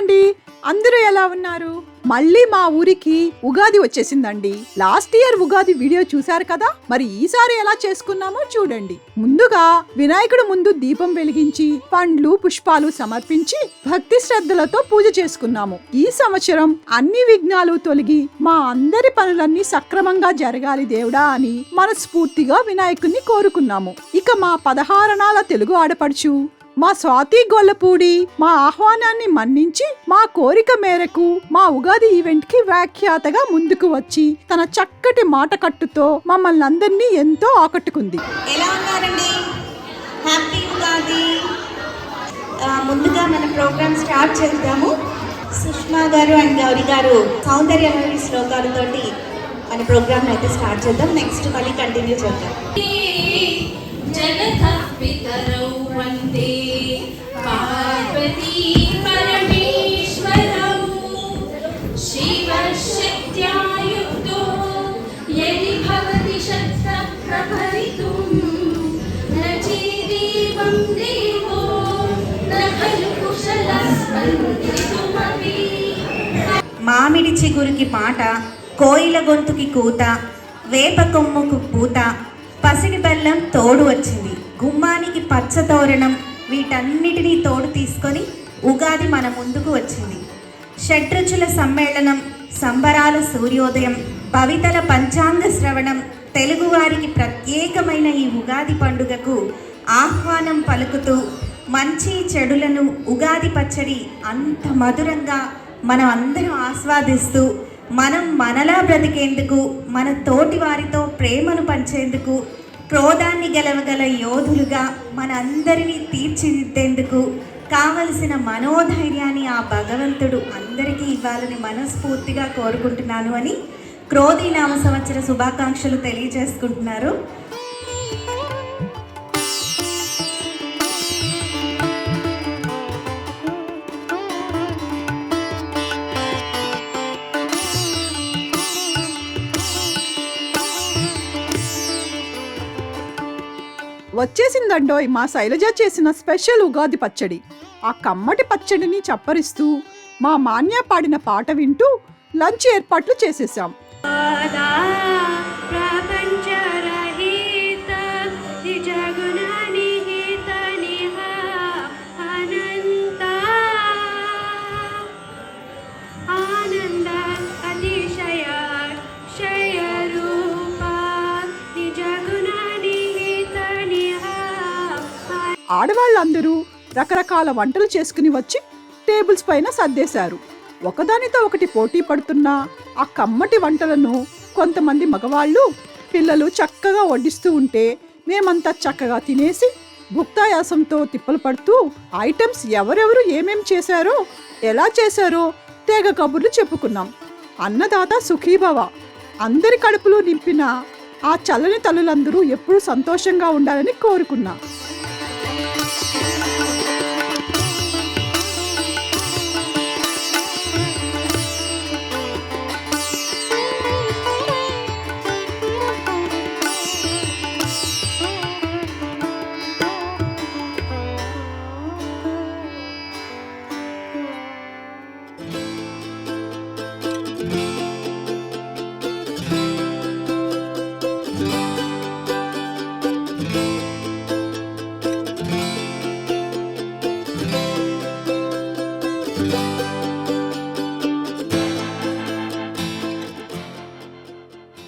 అండి, అందరూ ఎలా ఉన్నారు? మళ్ళీ మా ఊరికి ఉగాది వచ్చేసిందండి. లాస్ట్ ఇయర్ ఉగాది వీడియో చూశారు కదా, మరి ఈసారి ఎలా చేసుకున్నామో చూడండి. ముందుగా వినాయకుడు ముందు దీపం వెలిగించి పండ్లు పుష్పాలు సమర్పించి భక్తి శ్రద్ధలతో పూజ చేసుకున్నాము. ఈ సంవత్సరం అన్ని విఘ్నాలు తొలగి మా అందరి పనులన్నీ సక్రమంగా జరగాలి దేవుడా అని మనస్ఫూర్తిగా వినాయకుడిని కోరుకున్నాము. ఇక మా 16 తెలుగు ఆడపడుచు మా స్వాతి గొల్లపూడి మా ఆహ్వానాన్ని మన్నించి మా కోరిక మేరకు మా ఉగాది ఈవెంట్ కి వ్యాఖ్యాతగా ముందుకు వచ్చి తన చక్కటి మాట కట్టుతో మమ్మల్ని అందరినీ ఎంతో ఆకట్టుకుంది. ఎలా ఉన్నారండి? హ్యాపీ ఉగాది. ముందుగా మన ప్రోగ్రామ్ స్టార్ట్ చేద్దాము. సుష్మా గారు అండ్ గౌరీ గారు సౌందర్యమైన శ్లోకాలతోటి మన ప్రోగ్రామ్ అయితే స్టార్ట్ చేద్దాం. నెక్స్ట్ మళ్ళీ కంటిన్యూ చేద్దాం. జగతః పితరౌ వందే పార్వతీ పరమేశ్వరౌ శివశక్త్యా యుక్తో యది భవతి శక్తం ప్రభవితుం నచిదేవం దేవో నఖలు కుశలః స్పందితుమపి. మామిడి చిగురికి పాట, కోయిల గొంతుకి కూత, వేప కొమ్ముకు పూత, పసిడి బెల్లం తోడు వచ్చింది, గుమ్మానికి పచ్చ తోరణం, వీటన్నిటినీ తోడు తీసుకొని ఉగాది మన ముందుకు వచ్చింది. షడ్రుచుల సమ్మేళనం, సంబరాల సూర్యోదయం, పవితల పంచాంగ శ్రవణం, తెలుగువారికి ప్రత్యేకమైన ఈ ఉగాది పండుగకు ఆహ్వానం పలుకుతూ మంచి చెడులను ఉగాది పచ్చడి అంత మధురంగా మనం అందరం ఆస్వాదిస్తూ మనం మనలా బ్రతికేందుకు, మన తోటి వారితో ప్రేమను పంచేందుకు, క్రోధాన్ని గెలవగల యోధులుగా మనందరినీ తీర్చిదిద్దేందుకు కావలసిన మనోధైర్యాన్ని ఆ భగవంతుడు అందరికీ ఇవ్వాలని మనస్ఫూర్తిగా కోరుకుంటున్నాను అని క్రోధీ నామ సంవత్సర శుభాకాంక్షలు తెలియజేసుకుంటున్నారు. వచ్చేసిందండోయ్ మా శైలజ చేసిన స్పెషల్ ఉగాది పచ్చడి. ఆ కమ్మటి పచ్చడిని చప్పరిస్తూ మా మాన్య పాడిన పాట వింటూ లంచ్ ఏర్పాట్లు చేసేసాం. ఆడవాళ్ళందరూ రకరకాల వంటలు చేసుకుని వచ్చి టేబుల్స్ పైన సర్దేశారు. ఒకదానితో ఒకటి పోటీ పడుతున్న ఆ కమ్మటి వంటలను కొంతమంది మగవాళ్ళు పిల్లలు చక్కగా వడ్డిస్తూ ఉంటే మేమంతా చక్కగా తినేసి భుక్తాయాసంతో తిప్పలు పడుతూ ఐటమ్స్ ఎవరెవరు ఏమేం చేశారో ఎలా చేశారో తెగ కబుర్లు చెప్పుకున్నాం. అన్నదాత సుఖీభవ. అందరి కడుపులు నింపిన ఆ చల్లని తల్లులందరూ ఎప్పుడూ సంతోషంగా ఉండాలని కోరుకున్నా.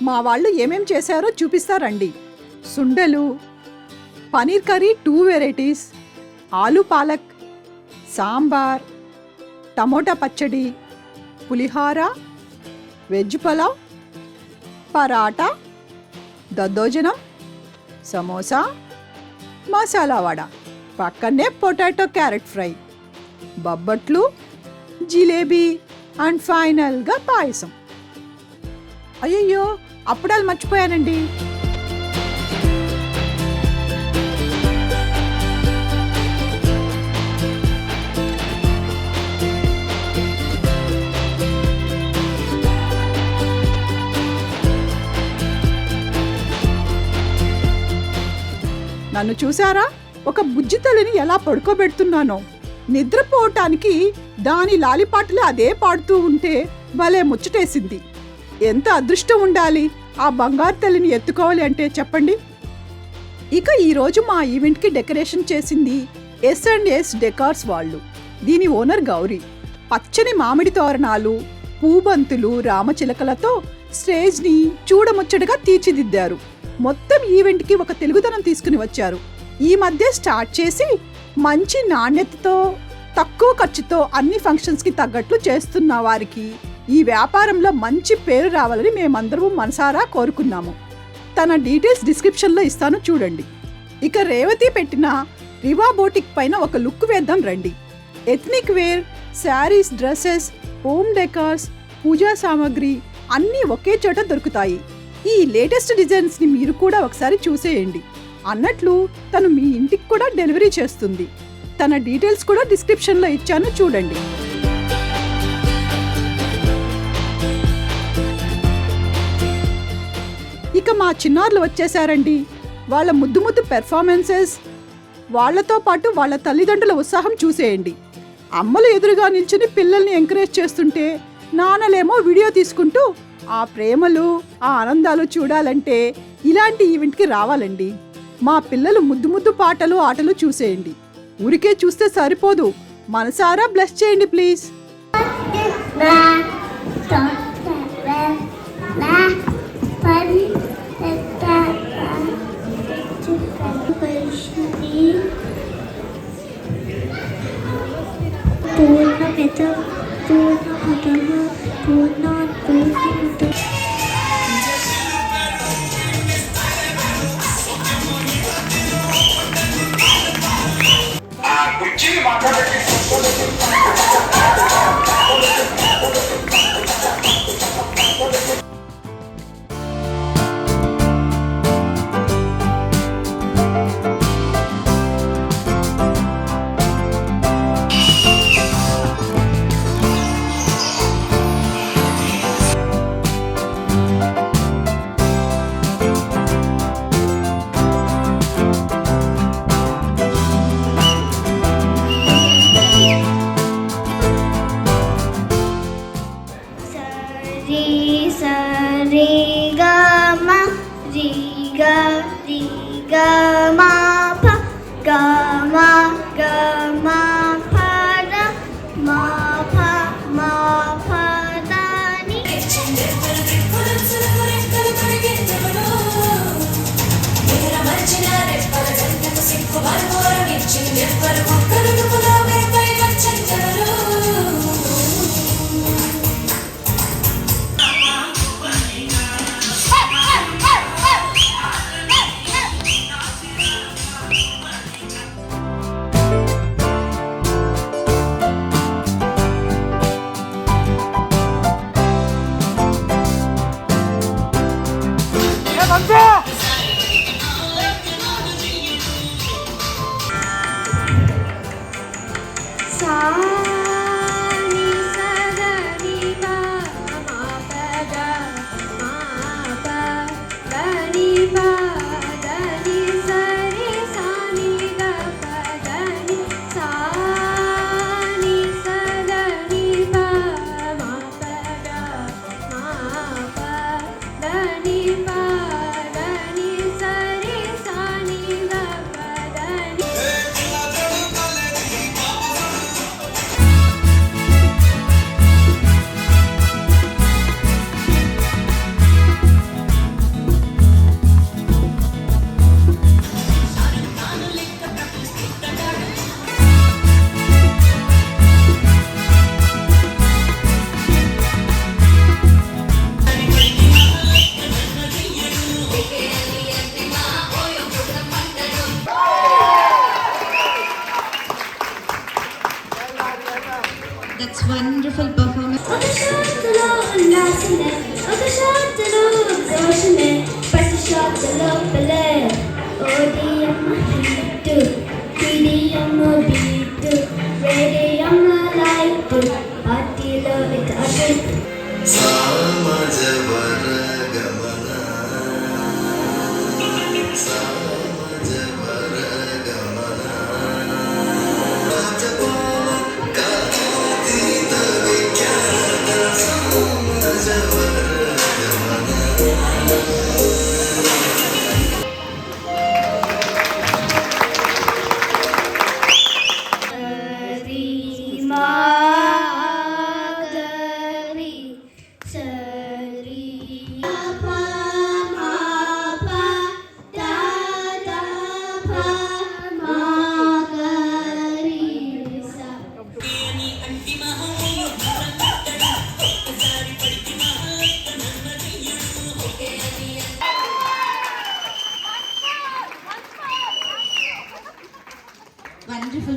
మా వాళ్ళు ఏమేం చేశారో చూపిస్తారండి. సుండలు, పనీర్ కర్రీ 2 వెరైటీస్, ఆలు పాలక్, సాంబార్, టమోటా పచ్చడి, పులిహార, వెజ్ పలావ్, పరాటా, దద్దోజనం, సమోసా, మసాలా వడ, పక్కనే potato carrot fry, bobbatlu, jalebi and ఫైనల్గా పాయసం. అయ్యయ్యో, అప్పుడాలు మర్చిపోయానండి. నన్ను చూసారా? ఒక బుజ్జి తల్లిని ఎలా పడుకోబెడుతున్నానో. నిద్రపోవటానికి దాని లాలిపాటలే అదే పాడుతూ ఉంటే భలే ముచ్చటేసింది. ఎంత అదృష్టం ఉండాలి ఆ బంగారు తల్లిని ఎత్తుకోవాలి అంటే చెప్పండి. ఇక ఈరోజు మా ఈవెంట్కి డెకరేషన్ చేసింది S&S డెకార్స్ వాళ్ళు. దీని ఓనర్ గౌరీ. పచ్చని మామిడి తోరణాలు, పూబంతులు, రామచిలకలతో స్టేజ్ని చూడముచ్చటగా తీర్చిదిద్దారు. మొత్తం ఈవెంట్కి ఒక తెలుగుదనం తీసుకుని వచ్చారు. ఈ మధ్య స్టార్ట్ చేసి మంచి నాణ్యతతో తక్కువ ఖర్చుతో అన్ని ఫంక్షన్స్కి తగ్గట్లు చేస్తున్న వారికి ఈ వ్యాపారంలో మంచి పేరు రావాలని మేమందరం మనసారా కోరుకున్నాము. తన డీటెయిల్స్ డిస్క్రిప్షన్లో ఇస్తాను చూడండి. ఇక రేవతి పెట్టిన రివా బోటిక్ పైన ఒక లుక్ వేద్దాం రండి. Ethnic wear, saris, dresses, home decors, puja సామాగ్రి అన్నీ ఒకే చోట దొరుకుతాయి. ఈ లేటెస్ట్ డిజైన్స్ని మీరు కూడా ఒకసారి చూసేయండి. అన్నట్లు తను మీ ఇంటికి కూడా డెలివరీ చేస్తుంది. తన డీటెయిల్స్ కూడా డిస్క్రిప్షన్లో ఇచ్చాను చూడండి. ఇక మా చిన్నారులు వచ్చేసారండి. వాళ్ళ ముద్దు ముద్దు పెర్ఫార్మెన్సెస్, వాళ్లతో పాటు వాళ్ళ తల్లిదండ్రుల ఉత్సాహం చూసేయండి. అమ్మలు ఎదురుగా నిల్చుని పిల్లల్ని ఎంకరేజ్ చేస్తుంటే నాన్నలేమో వీడియో తీసుకుంటూ ఆ ప్రేమలు, ఆ ఆనందాలు చూడాలంటే ఇలాంటి ఈవెంట్కి రావాలండి. మా పిల్లలు ముద్దు ముద్దు పాటలు, ఆటలు చూసేయండి. ఊరికే చూస్తే సరిపోదు, మనసారా బ్లెస్ చేయండి ప్లీజ్.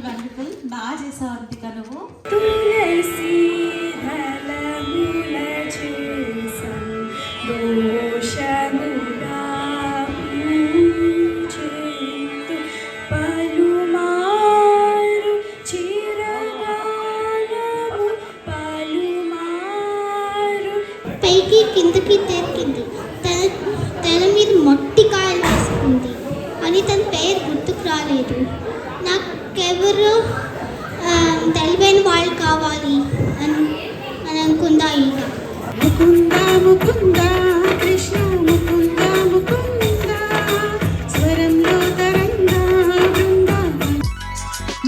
వండర్ఫుల్ బాగా చేసావు అంతిక నువ్వు. తులసి దళముల చేసం దోషముగా చేతు పలుమారు చిరగాలము పలుమారు. పైకి కిందకి తెరికింది. తల మీద మొట్టికాయలు వేసుకుంది అని తన పేరు గుర్తుకు రాలేదు. నాకెవరు తెలివైన వాళ్ళు కావాలి అని అనుకుందా ఇక. ముకుంద ముకుంద కృష్ణ ముకుంద ముకుంద స్వరంలో తరంగా బృందావన.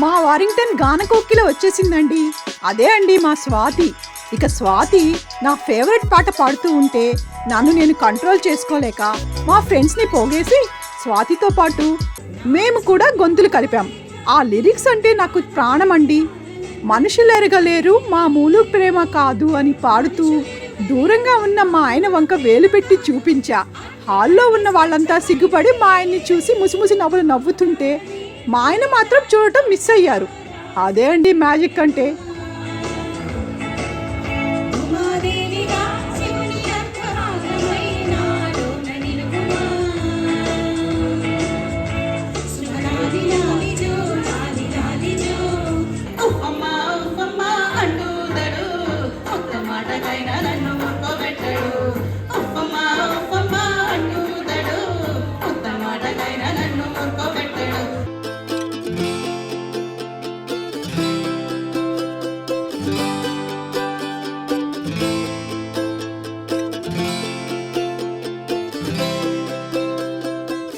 మా వారింగ్టన్ గానకోకిల వచ్చేసిందండి. అదే అండి మా స్వాతి. ఇక స్వాతి నా ఫేవరెట్ పాట పాడుతూ ఉంటే నన్ను నేను కంట్రోల్ చేసుకోలేక మా ఫ్రెండ్స్ని పోగేసి స్వాతితో పాటు మేము కూడా గొంతులు కలిపాం. ఆ లిరిక్స్ అంటే నాకు ప్రాణం అండి. మనుషులు ఎరగలేరు మామూలు ప్రేమ కాదు అని పాడుతూ దూరంగా ఉన్న మా ఆయన వంక వేలు పెట్టి చూపించా. హాల్లో ఉన్న వాళ్ళంతా సిగ్గుపడి మా ఆయన్ని చూసి ముసిముసి నవ్వులు నవ్వుతుంటే మా ఆయన మాత్రం చూడటం మిస్ అయ్యారు. అదే అండి మ్యాజిక్ అంటే. ఉమాదేవిగా శివుని అంతరాత్మైనాలోన నిలువుమా. శృంగారిలాలిజో లాలిలాలిజో ఉప్పమ్మ ఉప్పమ్మ అంటూదడు ఒక్క మాటకైనా నన్ను మొక్కబెట్టడు. ఉప్పమ్మ ఉప్పమ్మ అంటూదడు ఒక్క మాటకైనా నన్ను మొక్కబెట్టడు.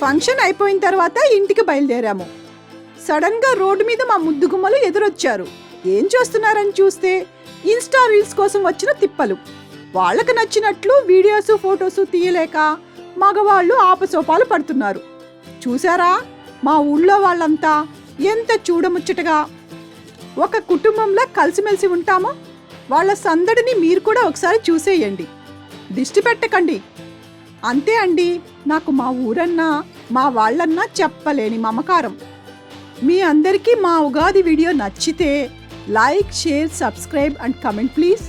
ఫంక్షన్ అయిపోయిన తర్వాత ఇంటికి బయలుదేరాము. సడన్ గా రోడ్డు మీద మా ముద్దుగుమ్మలు ఎదురొచ్చారు. ఏం చేస్తున్నారని చూస్తే ఇన్స్టా రీల్స్ కోసం వచ్చిన తిప్పలు. వాళ్ళకు నచ్చినట్లు వీడియోస్ ఫొటోస్ తీయలేక మగవాళ్ళు ఆపసోపాలు పడుతున్నారు. చూసారా మా ఊళ్ళో వాళ్ళంతా ఎంత చూడముచ్చటగా ఒక కుటుంబంలో కలిసిమెలిసి ఉంటామో. వాళ్ళ సందడిని మీరు కూడా ఒకసారి చూసేయండి, దిష్టి పెట్టకండి. అంతే అండి, నాకు మా ఊరన్నా మా వాళ్ళన్నా చెప్పలేని మమకారం. మీ అందరికీ మా ఉగాది వీడియో నచ్చితే like, share, subscribe and comment please.